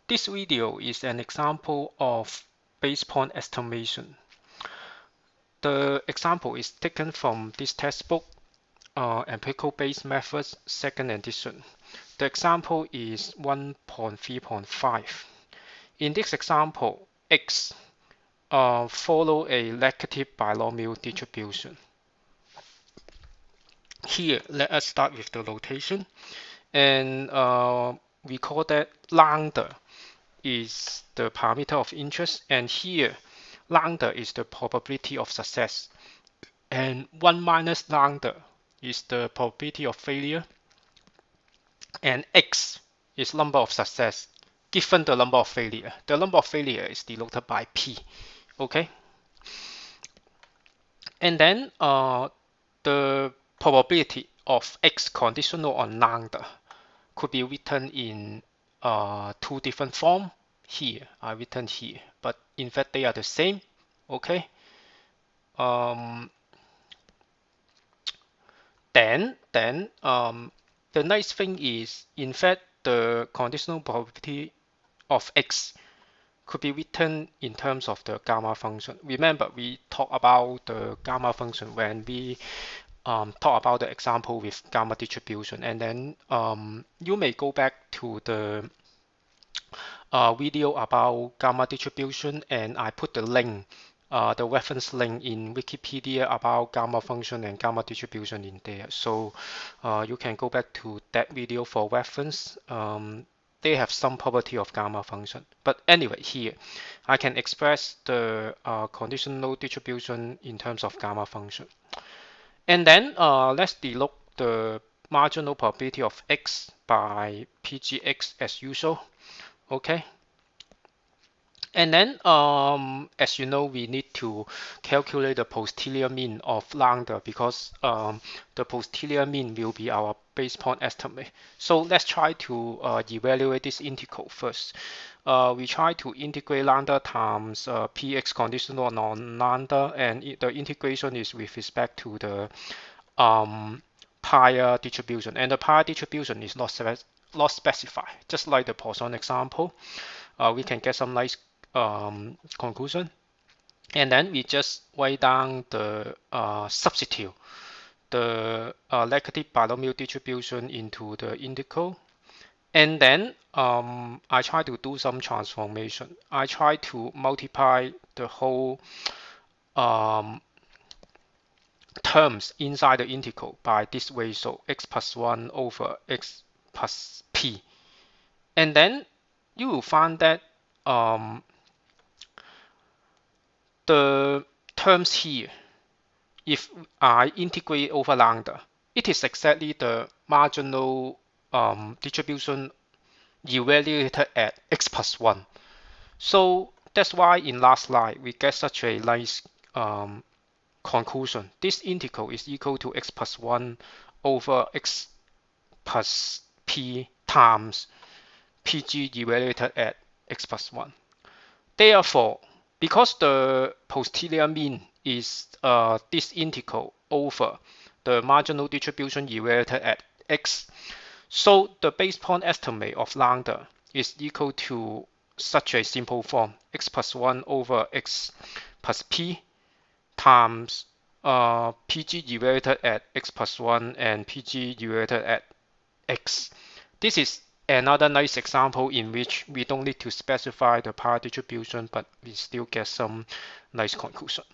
This video is an example of base point estimation. The example is taken from this textbook, Empirical Bayes Methods, 2nd edition. The example is 1.3.5. In this example, x follow a negative binomial distribution. Here, let us start with the notation, and we call that lambda is the parameter of interest, and here lambda is the probability of success, and 1 minus lambda is the probability of failure, and x is number of success given the number of failure. The number of failure is denoted by p. Okay, and then the probability of x conditional on lambda could be written in two different forms. Here I written here, but in fact they are the same. Okay. Then the nice thing is, in fact, the conditional probability of x could be written in terms of the gamma function. Remember, we talked about the gamma function when we talk about the example with gamma distribution, and then you may go back to the video about gamma distribution, and I put the link, the reference link in Wikipedia about gamma function and gamma distribution in there. So you can go back to that video for reference. They have some property of gamma function. But anyway, here I can express the conditional distribution in terms of gamma function. And then let's denote the marginal probability of x by pgx as usual. Okay. And then, as you know, we need to calculate the posterior mean of lambda because the posterior mean will be our base point estimate. So let's try to evaluate this integral first. We try to integrate lambda times px conditional on lambda, and the integration is with respect to the prior distribution, and the prior distribution is not specified. Just like the Poisson example, we can get some nice conclusion, and then we just write down the substitute the negative binomial distribution into the integral, and then I try to do some transformation. I try to multiply the whole terms inside the integral by this ratio, x plus 1 over x plus p, and then you will find that the terms here, if I integrate over lambda, it is exactly the marginal distribution evaluated at x plus 1. So that's why in last slide we get such a nice conclusion. This integral is equal to x plus 1 over x plus p times pg evaluated at x plus 1. Therefore, because the posterior mean is this integral over the marginal distribution evaluated at x, so the base point estimate of lambda is equal to such a simple form, x plus 1 over x plus p times pg evaluated at x plus 1 and pg evaluated at x. This is another nice example in which we don't need to specify the power distribution, but we still get some nice conclusion.